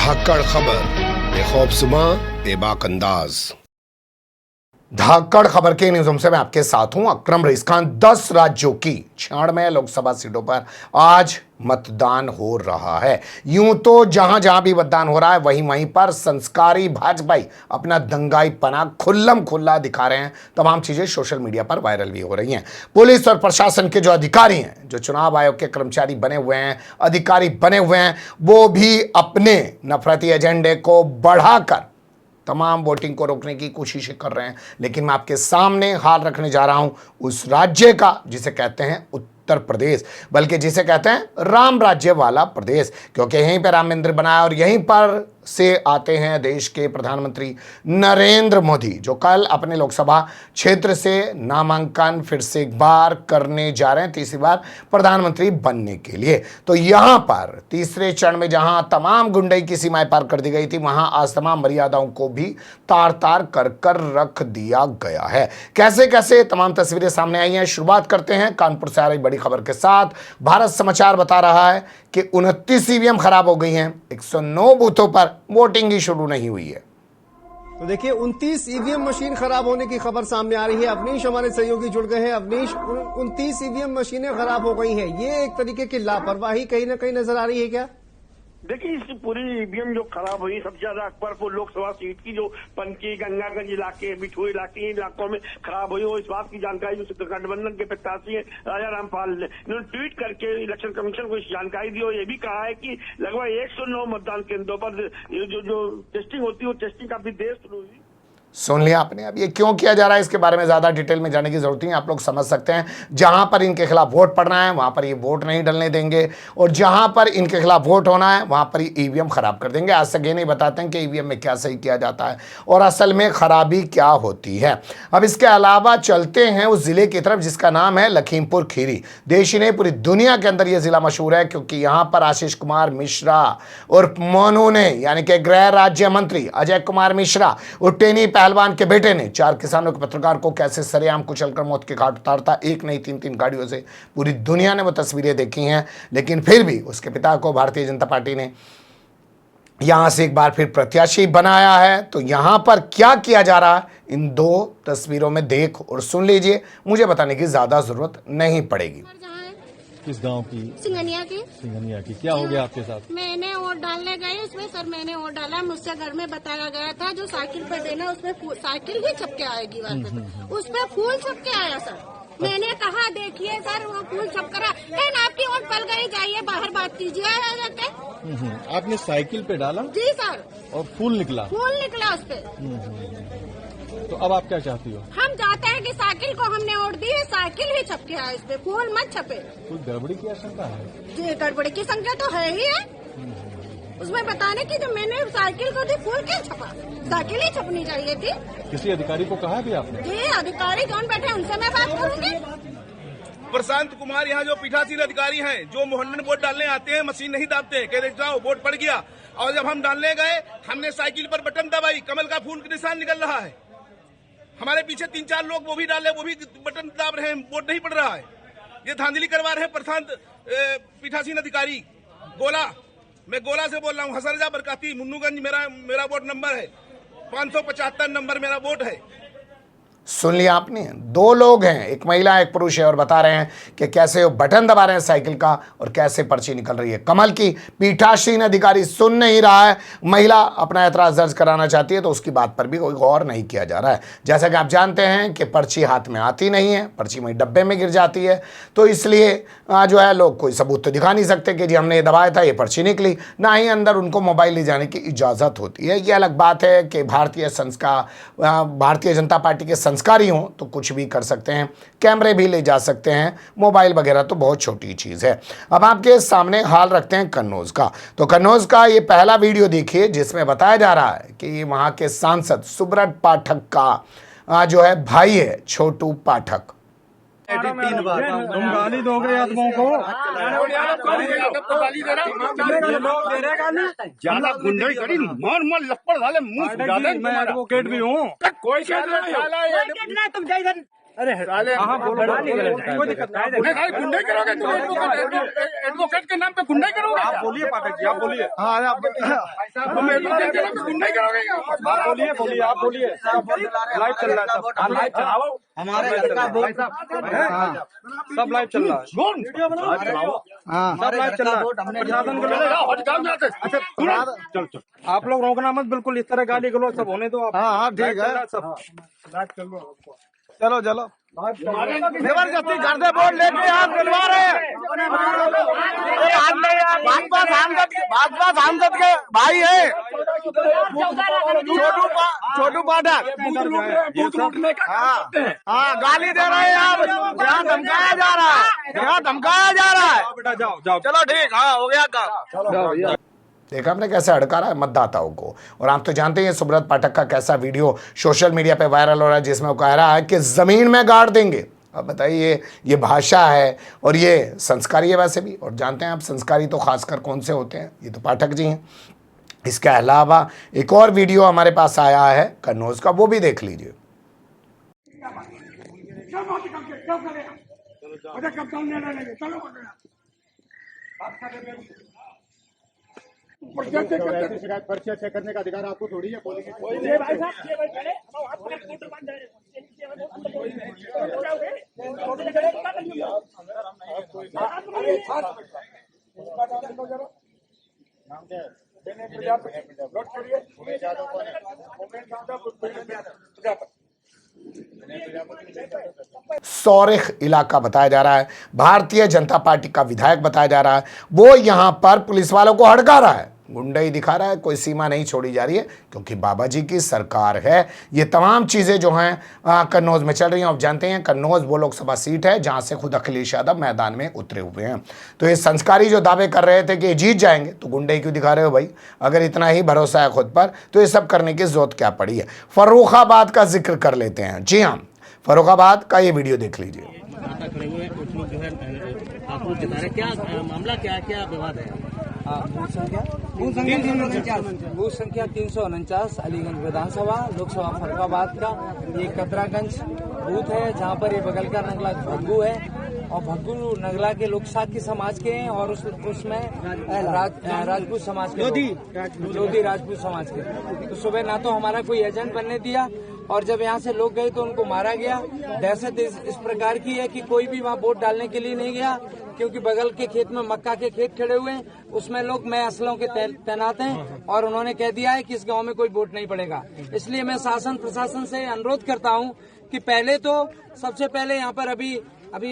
धाकड़ खबर, बेखौफजुमा बेबाक अंदाज। धाकड़ खबर के न्यूज़ रूम से मैं आपके साथ हूं अकरम रईस खान। 10 राज्यों की 96 लोकसभा सीटों पर आज मतदान हो रहा है। यूं तो जहां जहां भी मतदान हो रहा है वहीं वहीं पर संस्कारी भाजपाई अपना दंगाई पना खुल्लम खुल्ला दिखा रहे हैं। तमाम चीजें सोशल मीडिया पर वायरल भी हो रही हैं। पुलिस और प्रशासन के जो अधिकारी हैं, जो चुनाव आयोग के कर्मचारी बने हुए हैं, अधिकारी बने हुए हैं, वो भी अपने नफरती एजेंडे को बढ़ाकर तमाम वोटिंग को रोकने की कोशिशें कर रहे हैं। लेकिन मैं आपके सामने हाल रखने जा रहा हूं उस राज्य का जिसे कहते हैं उत्तर प्रदेश, बल्कि जिसे कहते हैं राम राज्य वाला प्रदेश, क्योंकि यहीं पर राम मंदिर बनाया और यहीं पर से आते हैं देश के प्रधानमंत्री नरेंद्र मोदी, जो कल अपने लोकसभा क्षेत्र से नामांकन फिर से एक बार करने जा रहे हैं, तीसरी बार प्रधानमंत्री बनने के लिए। तो यहां पर तीसरे चरण में जहां तमाम गुंडई की सीमाएं पार कर दी गई थी, वहां आज तमाम मर्यादाओं को भी तार तार कर कर रख दिया गया है। कैसे कैसे तमाम तस्वीरें सामने आई हैं। शुरुआत करते हैं कानपुर से आ रही बड़ी खबर के साथ। भारत समाचार बता रहा है कि 29 ईवीएम खराब हो गई हैं। 109 बूथों पर वोटिंग ही शुरू नहीं हुई है। तो देखिए 29 ईवीएम मशीन खराब होने की खबर सामने आ रही है। अवनीश हमारे सहयोगी जुड़ गए हैं। अवनीश, 29 ईवीएम मशीनें खराब हो गई हैं, ये एक तरीके की लापरवाही कहीं ना कहीं नजर आ रही है क्या? देखिए, इस पूरी ईवीएम जो खराब हुई, सबसे ज्यादा अकबरपुर लोकसभा सीट की जो पनकी, गंगागंज इलाके, बिठू इलाके, इन इलाकों में खराब हुई। और इस बात की जानकारी जो गठबंधन के प्रत्याशी है राजा रामपाल ने, इन्होंने ट्वीट करके इलेक्शन कमीशन को इस जानकारी दी और ये भी कहा है कि लगभग 109 मतदान केंद्रों पर जो टेस्टिंग होती है वो टेस्टिंग काफी देर शुरू हुई। सुन लिया आपने। अब ये क्यों किया जा रहा है इसके बारे में ज्यादा डिटेल में जाने की जरूरत नहीं है। आप लोग समझ सकते हैं, जहां पर इनके खिलाफ वोट पड़ना है वहां पर ये वोट नहीं डलने देंगे, और जहां पर इनके खिलाफ वोट होना है वहां पर ये ईवीएम खराब कर देंगे। आज तक ये नहीं बताते हैं कि ईवीएम में क्या सही किया जाता है और असल में खराबी क्या होती है। अब इसके अलावा चलते हैं उस जिले की तरफ जिसका नाम है लखीमपुर खीरी। देश ही नहीं पूरी दुनिया के अंदर यह जिला मशहूर है, क्योंकि यहां पर आशीष कुमार मिश्रा और मोनू ने, यानी कि गृह राज्य मंत्री अजय कुमार मिश्रा और टेनी पहलवान के बेटे ने 4 किसानों के पत्रकार को कैसे सरेआम कुचलकर मौत के घाट उतारता। एक नहीं 3-3 गाड़ियों से पूरी दुनिया ने वो तस्वीरें देखी हैं। लेकिन फिर भी उसके पिता को भारतीय जनता पार्टी ने यहां से एक बार फिर प्रत्याशी बनाया है। तो यहां पर क्या किया जा रहा है इन 2 तस्वीरों में देख और सुन लीजिए। मुझे बताने की ज्यादा जरूरत नहीं पड़ेगी। किस गांव की? सिंगनिया की। सिंगनिया की। क्या हो गया आपके साथ? मैंने वोट डालने गई उसमें सर, मैंने वोट डाला, मुझसे घर में बताया गया था जो साइकिल पे देना उसमें साइकिल ही छपके आएगी वहाँ पे, उसमें फूल छपके आया सर। मैंने कहा देखिए सर वो फूल छप कर लेकिन आपकी वोट पल गई, जाइए बाहर बात कीजिए। आपने साइकिल पे डाला? जी सर। और फूल निकला? फूल निकला उस पे। तो अब आप क्या चाहती हो? हम चाहते हैं कि साइकिल को हमने वोट दी है, साइकिल ही छपके आए, इस पे फूल मत छपे। कोई गड़बड़ी की आशंका है? जी गड़बड़ी की संख्या तो है ही है उसमें बताने की। जो मैंने साइकिल को दी फूल क्यों छपा? साइकिल ही छपनी चाहिए थी। किसी अधिकारी को कहा भी आपने? जी अधिकारी कौन बैठे उनसे मैं बात करूंगी। प्रशांत कुमार यहाँ जो पीठासीन अधिकारी हैं, जो मोहल्ले में वोट डालने आते हैं, मशीन नहीं दाबते, कहते जाओ वोट पड़ गया। और जब हम डालने गए, हमने साइकिल पर बटन दबाई, कमल का फूल का निशान निकल रहा है। हमारे पीछे 3-4 लोग वो भी डाले, वो भी बटन दाब रहे हैं, वोट नहीं पड़ रहा है। ये धांधली करवा रहे हैं प्रशांत पीठासीन अधिकारी। गोला, मैं गोला से बोल रहा हूँ, हसरजा बरकाती, मुन्नूगंज मेरा वोट नंबर है, 575 नंबर मेरा वोट है। सुन लिया आपने। 2 लोग हैं, एक महिला एक पुरुष है, और बता रहे हैं कि कैसे वो बटन दबा रहे हैं साइकिल का और कैसे पर्ची निकल रही है कमल की। पीठासीन अधिकारी सुन नहीं रहा है, महिला अपना एतराज दर्ज कराना चाहती है तो उसकी बात पर भी कोई गौर नहीं किया जा रहा है। जैसा कि आप जानते हैं कि पर्ची हाथ में आती नहीं है, पर्ची वहीं डब्बे में गिर जाती है, तो इसलिए जो है लोग कोई सबूत तो दिखा नहीं सकते कि जी हमने ये दबाया था, ये पर्ची निकली, ना ही अंदर उनको मोबाइल ले जाने की इजाज़त होती है। ये अलग बात है कि भारतीय जनता पार्टी के संस्कारी हों तो कुछ भी कर सकते हैं, कैमरे भी ले जा सकते हैं, मोबाइल वगैरह तो बहुत छोटी चीज़ है। अब आपके सामने हाल रखते हैं कन्नौज का। तो कन्नौज का ये पहला वीडियो देखिए जिसमें बताया जा रहा है कि वहाँ के सांसद सुब्रत पाठक का जो है भाई है छोटू पाठक। 3 बार तुम गाली दोगे आदमों को? ज्यादा गुंडई करी, मार लपड़ डाले मुंह। मैं एडवोकेट भी हूँ। कोई तुम हाँ बोलो, कोई दिक्कत नहीं। गुंडे करोगे तुम? एडवोकेट के नाम पे गुंडे करोगे? आप बोलिए पाठक जी, आप बोलिए। तुम एडवोकेट के नाम पे गुंडे करोगे? आप बोलिए, आप बोलिए। लाइव चल रहा है सब। लाइव चलाओ। हमारे घर का सब लाइव चल रहा है। वीडियो बनाओ, सब लाइव चल रहा है। प्रशासन को चल आप लोग रोकना मत, बिल्कुल इस तरह गाली गलौज सब होने दो आप। हाँ ठीक है सब। चलो जबरदस्ती कर दे बोर्ड लेके आप दिलवा रहे हैं। भाजपा सांसद के भाई है छोटू पाठक। हाँ गाली दे रहे हैं आप। यहाँ धमकाया जा रहा है। बेटा जाओ चलो ठीक। हाँ हो गया काम। देखा आपने कैसे हड़का रहा है मतदाताओं को। और आप तो जानते हैं सुब्रत पाठक का कैसा वीडियो सोशल मीडिया पे वायरल हो रहा है, जिसमें वो कह रहा है कि जमीन में गाड़ देंगे। अब बताइए, ये भाषा है और ये संस्कारी है वैसे भी। और जानते हैं आप संस्कारी तो खासकर कौन से होते हैं? ये तो पाठक जी हैं। इसके अलावा एक और वीडियो हमारे पास आया है कन्नौज का, वो भी देख लीजिए। पर्ची चेक करने का अधिकार आपको थोड़ी है। सौरिख इलाका बताया जा रहा है, भारतीय जनता पार्टी का विधायक बताया जा रहा है। वो यहां पर पुलिस वालों को हड़का रहा है, गुंडाई दिखा रहा है। कोई सीमा नहीं छोड़ी जा रही है, क्योंकि बाबा जी की सरकार है। ये तमाम चीजें जो हैं कन्नौज में चल रही हैं। आप जानते हैं कन्नौज वो लोकसभा सीट है जहां से खुद अखिलेश यादव मैदान में उतरे हुए हैं। तो ये संस्कारी जो दावे कर रहे थे कि जीत जाएंगे, तो गुंडाई क्यों दिखा रहे हो भाई? अगर इतना ही भरोसा है खुद पर, तो ये सब करने की जरूरत क्या पड़ी है? फर्रुखाबाद का जिक्र कर लेते हैं। जी हाँ, फर्रुखाबाद का ये वीडियो देख लीजिए। मामला क्या विवाद है? बूथ संख्या 349 अलीगंज विधानसभा लोकसभा फर्रुखाबाद का ये कतरागंज बूथ है, जहाँ पर ये बगल का नगला भग्गू है। और भग्गू नगला के लोग साकी समाज के हैं और उसमें राजपूत समाज के लोधी राजपूत समाज के। तो सुबह ना तो हमारा कोई एजेंट बनने दिया, और जब यहाँ से लोग गए तो उनको मारा गया। दहशत इस प्रकार की है कि कोई भी वहाँ वोट डालने के लिए नहीं गया, क्योंकि बगल के खेत में मक्का के खेत खड़े हुए हैं, उसमें लोग मैं असलों के तैनात हैं और उन्होंने कह दिया है कि इस गांव में कोई वोट नहीं पड़ेगा। इसलिए मैं शासन प्रशासन से अनुरोध करता हूं कि पहले तो सबसे पहले यहाँ पर अभी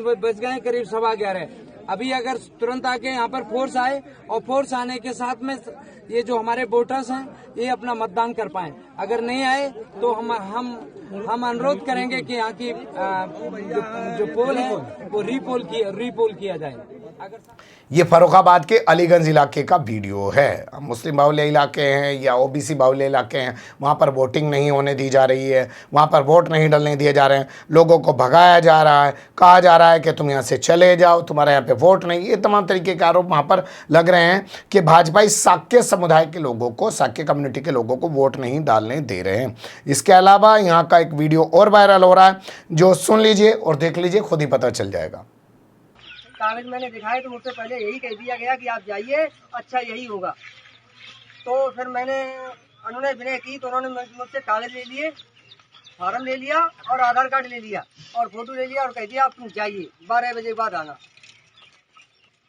बज गए करीब 11:15। अभी अगर तुरंत आके यहाँ पर फोर्स आए और फोर्स आने के साथ में ये जो हमारे वोटर्स हैं ये अपना मतदान कर पाएं। अगर नहीं आए तो हम अनुरोध करेंगे कि यहाँ की जो पोल है वो रीपोल किया जाए। ये फर्रुखाबाद के अलीगंज इलाके का वीडियो है। मुस्लिम बाहुल्य इलाके हैं या ओबीसी बाहुल्य इलाके हैं, वहाँ पर वोटिंग नहीं होने दी जा रही है, वहाँ पर वोट नहीं डलने दिए जा रहे हैं, लोगों को भगाया जा रहा है, कहा जा रहा है कि तुम यहाँ से चले जाओ, तुम्हारे यहाँ पे वोट नहीं। ये तमाम तरीके के आरोप वहाँ पर लग रहे हैं कि भाजपा साक्य समुदाय के लोगों को, साक्य कम्युनिटी के लोगों को वोट नहीं डालने दे रहे हैं। इसके अलावा यहाँ का एक वीडियो और वायरल हो रहा है, जो सुन लीजिए और देख लीजिए, खुद ही पता चल जाएगा। कागज मैंने दिखाए तो मुझसे पहले यही कह दिया गया कि आप जाइए, अच्छा यही होगा। तो फिर उन्होंने विनय की तो उन्होंने मुझसे कागज ले लिए, फार्म ले लिया और आधार कार्ड ले लिया और फोटो ले लिया और कह दिया आप तुम जाइए, 12 बजे के बाद आना।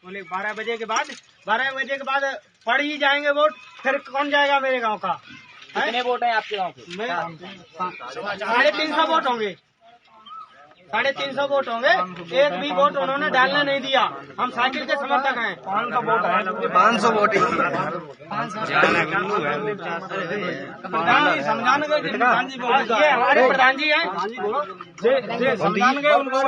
बोले 12 बजे के बाद पड़ ही जाएंगे वोट, फिर कौन जाएगा मेरे गांव का? कितने वोट हैं आपके गांव के? 350 वोट होंगे, 350 वोट होंगे। एक भी वोट उन्होंने डालने नहीं दिया। हम साइकिल के समर्थक हैं। 500 वोट है, 500 वोट समझाने गए, ये हमारे प्रधान जी हैं, समझाने गए उनको।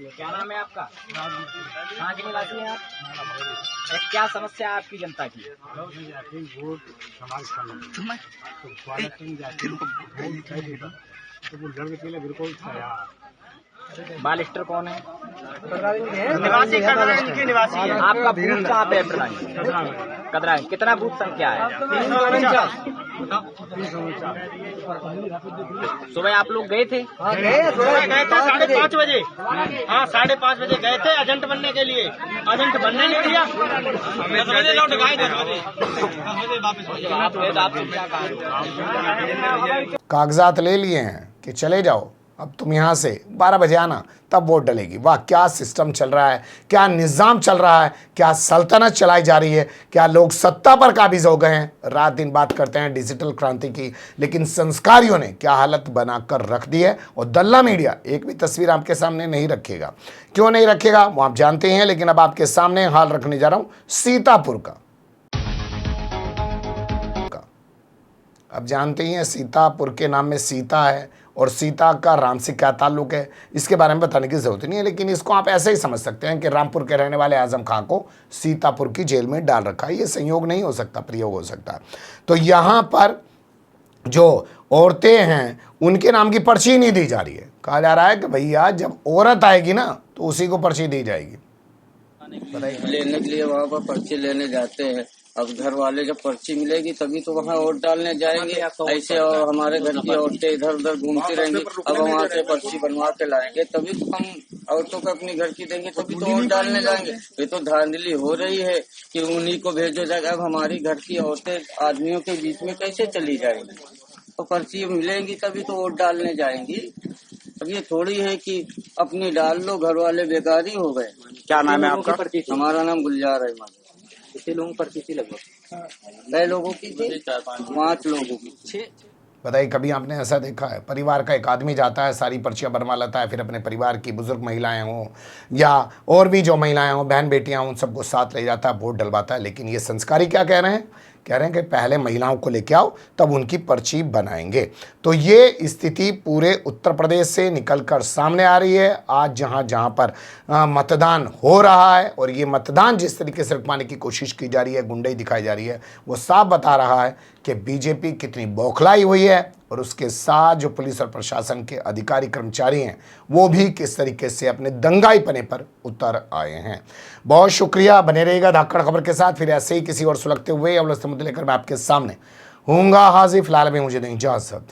क्या नाम है आपका? कहाँ के निवासी हैं आप? क्या समस्या है आपकी जनता की? बालिस्टर कौन है? निवासी के निवासी है। आपका बूथ कहाँ पे है प्रधान? कदरा कितना बूथ संख्या है? 349। सुबह आप लोग गए थे? सुबह गए थे 5:30 बजे। हाँ 5:30 बजे गए थे एजेंट बनने के लिए, एजेंट बनने नहीं दिया। 10 बजे लौट गए, 10 बजे वापस हो गए। कागजात ले लिए हैं कि चले जाओ, अब तुम यहाँ से 12 बजे आना, तब वोट डलेगी। वाह, क्या सिस्टम चल रहा है, क्या निज़ाम चल रहा है, क्या सल्तनत चलाई जा रही है, क्या लोग सत्ता पर काबिज हो गए हैं। रात दिन बात करते हैं डिजिटल क्रांति की, लेकिन संस्कारियों ने क्या हालत बनाकर रख दी है। और दल्ला मीडिया एक भी तस्वीर आपके सामने नहीं रखेगा। क्यों नहीं रखेगा वो आप जानते हैं, लेकिन अब आपके सामने हाल रखने जा रहा हूँ सीतापुर का। अब जानते ही हैं सीतापुर के नाम में सीता है, और सीता का राम से क्या ताल्लुक है इसके बारे में बताने की ज़रूरत नहीं है, लेकिन इसको आप ऐसे ही समझ सकते हैं कि रामपुर के रहने वाले आजम खां को सीतापुर की जेल में डाल रखा है। ये संयोग नहीं हो सकता, प्रयोग हो सकता है। तो यहाँ पर जो औरतें हैं उनके नाम की पर्ची नहीं दी जा रही है। कहा जा रहा है कि भैया जब औरत आएगी ना तो उसी को पर्ची दी जाएगी। लेने के लिए वहाँ पर पर्ची लेने जाते हैं। अब घर वाले जब पर्ची मिलेगी तभी तो वहाँ वोट डालने जाएंगे। ऐसे और हमारे घर की औरतें इधर उधर घूमती रहेंगी। अब वहाँ से पर्ची बनवा के लाएंगे तभी तो हम औरतों को अपनी घर की देंगे, तभी तो वोट डालने जाएंगे। ये तो धांधली हो रही है कि उन्हीं को भेजो जाएगा। अब हमारी घर की औरतें आदमियों के बीच में कैसे चली जाएंगी? तो पर्ची मिलेंगी तभी तो वोट डालने जाएंगी। अब ये थोड़ी है कि अपनी डाल लो, घर वाले बेकार ही हो गए। क्या नाम है आपका? हमारा नाम गुलजार है। कितने लोगों पर्ची थी? लगभग 6 लोगों की थी, 5 लोगों की। बताइए, कभी आपने ऐसा देखा है परिवार का एक आदमी जाता है, सारी पर्चियाँ बनवा लेता है, फिर अपने परिवार की बुजुर्ग महिलाएं हों या और भी जो महिलाएं हों, बहन बेटियां हों, उन सबको साथ ले जाता है, वोट डलवाता है। लेकिन ये संस्कारी क्या कह रहे हैं? कह रहे हैं कि पहले महिलाओं को लेके आओ तब उनकी पर्ची बनाएंगे। तो ये स्थिति पूरे उत्तर प्रदेश से निकलकर सामने आ रही है। आज जहां पर मतदान हो रहा है और ये मतदान जिस तरीके से रुकवाने की कोशिश की जा रही है, गुंडाई दिखाई जा रही है, वो साफ बता रहा है कि बीजेपी कितनी बौखलाई हुई है और उसके साथ जो पुलिस और प्रशासन के अधिकारी कर्मचारी हैं वो भी किस तरीके से अपने दंगाईपने पर उतर आए हैं। बहुत शुक्रिया, बने रहिएगा धाकड़ खबर के साथ। फिर ऐसे ही किसी और सुलगते हुए मुद्दे लेकर मैं आपके सामने हूँगा हाजिर। फिलहाल में मुझे दें इजाज़त।